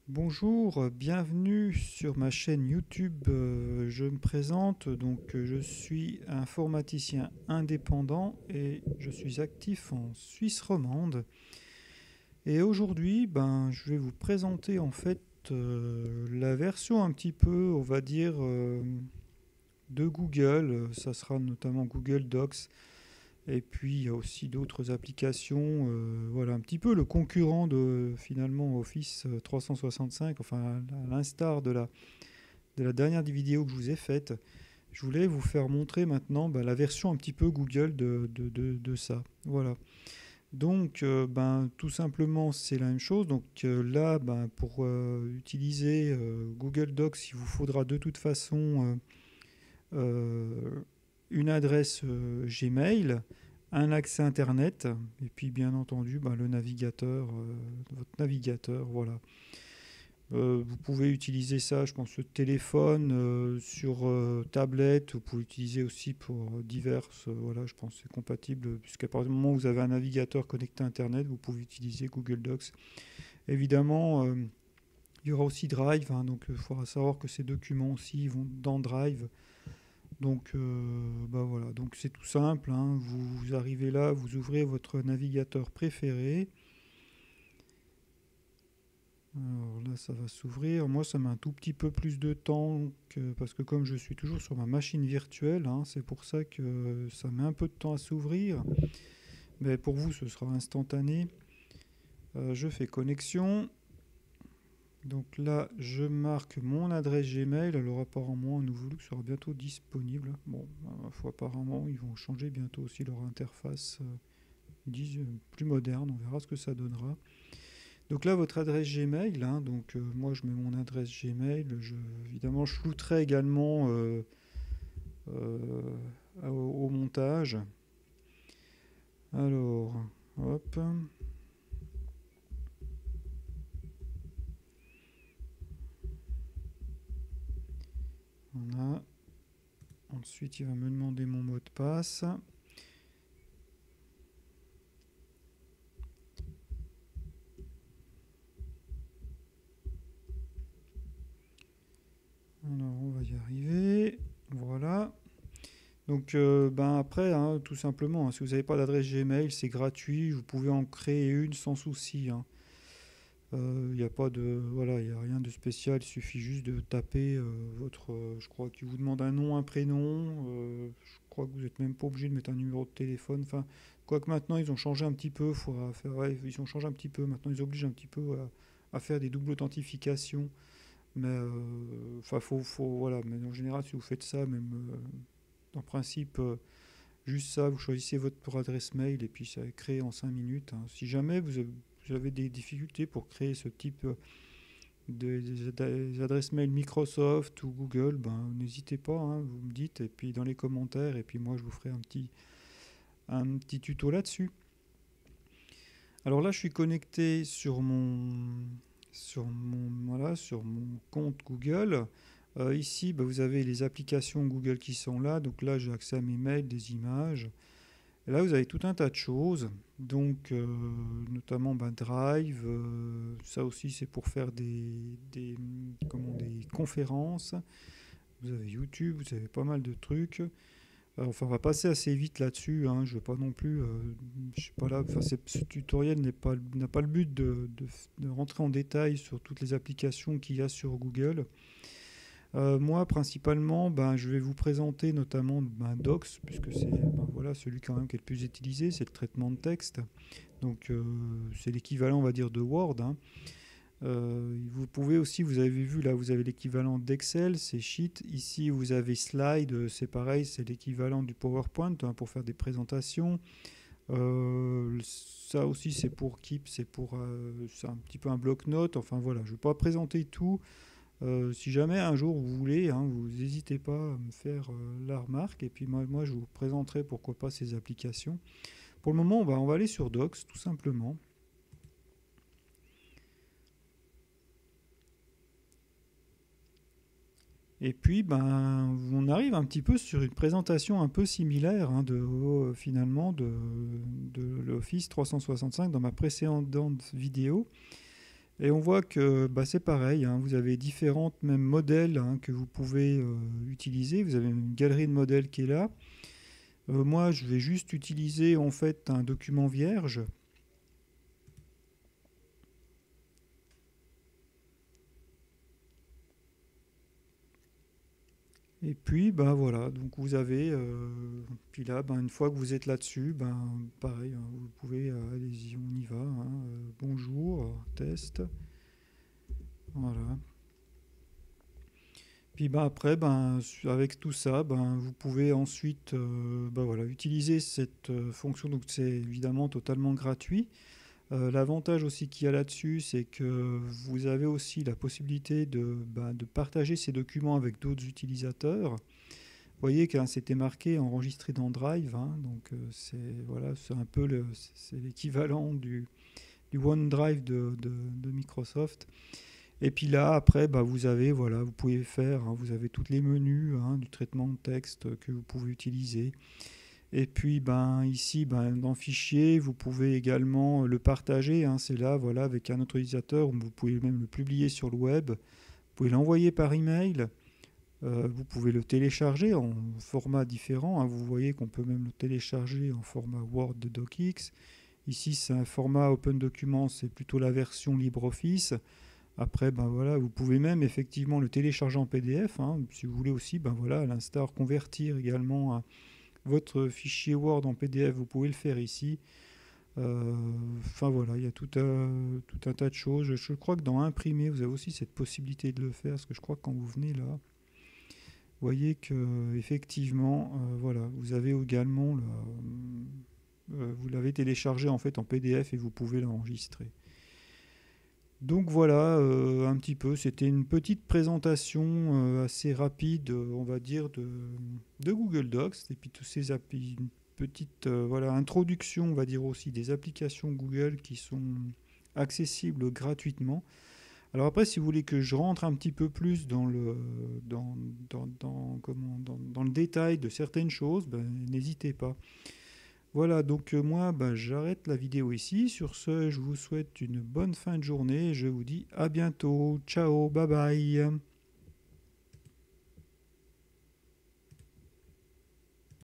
Bonjour, bienvenue sur ma chaîne YouTube. Je me présente, je suis informaticien indépendant et je suis actif en Suisse romande. Et aujourd'hui, je vais vous présenter la version un petit peu, on va dire, de Google. Ça sera notamment Google Docs. Et puis il y a aussi d'autres applications, voilà un petit peu le concurrent de finalement Office 365, enfin à l'instar de la dernière vidéo que je vous ai faite. Je voulais vous faire montrer maintenant la version un petit peu Google de ça. Voilà. Tout simplement c'est la même chose. Là, pour utiliser Google Docs, il vous faudra de toute façon une adresse Gmail, un accès Internet, et puis bien entendu le navigateur, votre navigateur, voilà. Vous pouvez utiliser ça, je pense, sur téléphone, sur tablette, vous pouvez utiliser aussi pour diverses, voilà, je pense que c'est compatible, puisqu'à partir du moment où vous avez un navigateur connecté à Internet, vous pouvez utiliser Google Docs. Évidemment, il y aura aussi Drive, hein, donc il faudra savoir que ces documents aussi vont dans Drive. Voilà, donc c'est tout simple, hein. Vous arrivez là, vous ouvrez votre navigateur préféré. Alors là, ça va s'ouvrir. Moi, ça met un tout petit peu plus de temps parce que comme je suis toujours sur ma machine virtuelle, hein, c'est pour ça que ça met un peu de temps à s'ouvrir. Mais pour vous, ce sera instantané. Je fais connexion. Donc là, je marque mon adresse Gmail. Alors apparemment, Nouveau sera bientôt disponible. Bon, apparemment, ils vont changer bientôt aussi leur interface. Ils disent plus moderne. On verra ce que ça donnera. Donc là, votre adresse Gmail. Hein, moi, je mets mon adresse Gmail. Évidemment, je flouterai également au montage. Alors, hop. On a. Ensuite, il va me demander mon mot de passe. Alors, on va y arriver. Voilà. Après, hein, tout simplement, hein, si vous n'avez pas d'adresse Gmail, c'est gratuit. Vous pouvez en créer une sans souci. Hein. Il n'y a pas de, voilà, il y a rien de spécial. Il suffit juste de taper votre, je crois qu'il vous demande un nom, un prénom. Je crois que vous n'êtes même pas obligé de mettre un numéro de téléphone. Enfin, quoique maintenant ils ont changé un petit peu. Ils ont changé un petit peu. Maintenant ils obligent un petit peu à faire des doubles authentifications. Mais voilà. Mais en général, si vous faites ça, même en principe, juste ça, vous choisissez votre adresse mail et puis ça est créé en 5 minutes. Hein. Si jamais vous avez des difficultés pour créer ce type des adresses mail Microsoft ou Google, n'hésitez pas, hein, vous me dites, et puis dans les commentaires, et puis moi je vous ferai un petit tuto là-dessus. Alors là, je suis connecté sur mon compte Google. Ici, vous avez les applications Google qui sont là. Donc là, j'ai accès à mes mails, des images. Et là, vous avez tout un tas de choses. Notamment Drive. Ça aussi, c'est pour faire des conférences. Vous avez YouTube, vous avez pas mal de trucs. Enfin, on va passer assez vite là-dessus. Hein. Je ne veux pas non plus. Je suis pas là. Enfin, ce tutoriel n'a pas le but de rentrer en détail sur toutes les applications qu'il y a sur Google. Moi, principalement, je vais vous présenter notamment Docs, puisque c'est voilà, celui quand même qui est le plus utilisé, c'est le traitement de texte. C'est l'équivalent, on va dire, de Word. Hein. Vous pouvez aussi, vous avez vu là, vous avez l'équivalent d'Excel, c'est Sheet. Ici, vous avez Slide, c'est pareil, c'est l'équivalent du PowerPoint hein, pour faire des présentations. Ça aussi, c'est pour Keep, c'est un petit peu un bloc-notes. Enfin voilà, je ne vais pas présenter tout. Si jamais un jour vous voulez, hein, vous n'hésitez pas à me faire la remarque et puis moi je vous présenterai pourquoi pas ces applications. Pour le moment, on va aller sur Docs tout simplement. Et puis on arrive un petit peu sur une présentation un peu similaire hein, finalement de l'Office 365 dans ma précédente vidéo. Et on voit que c'est pareil, hein, vous avez différents même modèles, hein, que vous pouvez utiliser. Vous avez une galerie de modèles qui est là. Moi, je vais juste utiliser en fait un document vierge. Et puis, voilà, donc vous avez, puis là, une fois que vous êtes là-dessus, pareil, hein, vous pouvez, allez-y, on y va, hein, bonjour, test, voilà. Puis après, avec tout ça, vous pouvez ensuite, voilà, utiliser cette fonction. Donc c'est évidemment totalement gratuit. L'avantage aussi qu'il y a là-dessus, c'est que vous avez aussi la possibilité de partager ces documents avec d'autres utilisateurs. Vous voyez que c'était marqué enregistré dans Drive, hein, donc c'est voilà, c'est un peu c'est l'équivalent du OneDrive de Microsoft. Et puis là, après, vous avez, voilà, vous pouvez faire, hein, vous avez tous les menus, hein, du traitement de texte que vous pouvez utiliser. Et puis, ici, dans Fichier, vous pouvez également le partager, hein, c'est là, voilà, avec un autre utilisateur, vous pouvez même le publier sur le web. Vous pouvez l'envoyer par email. Vous pouvez le télécharger en format différent, hein. Vous voyez qu'on peut même le télécharger en format Word de DocX. Ici, c'est un format Open Document, c'est plutôt la version LibreOffice. Après, voilà, vous pouvez même effectivement le télécharger en PDF, hein, si vous voulez aussi, voilà, à l'instar convertir également votre fichier Word en PDF, vous pouvez le faire ici. Enfin voilà, il y a tout un tas de choses. Je crois que dans imprimer, vous avez aussi cette possibilité de le faire, parce que je crois que quand vous venez là, vous voyez que effectivement, voilà, vous avez également vous l'avez téléchargé en fait en PDF et vous pouvez l'enregistrer. Donc voilà, un petit peu, c'était une petite présentation assez rapide, on va dire, de Google Docs, et puis tous ces applis, une petite voilà, introduction, on va dire aussi, des applications Google qui sont accessibles gratuitement. Alors après, si vous voulez que je rentre un petit peu plus dans le détail de certaines choses, n'hésitez pas. Voilà, donc moi, j'arrête la vidéo ici. Sur ce, je vous souhaite une bonne fin de journée et je vous dis à bientôt. Ciao, bye bye.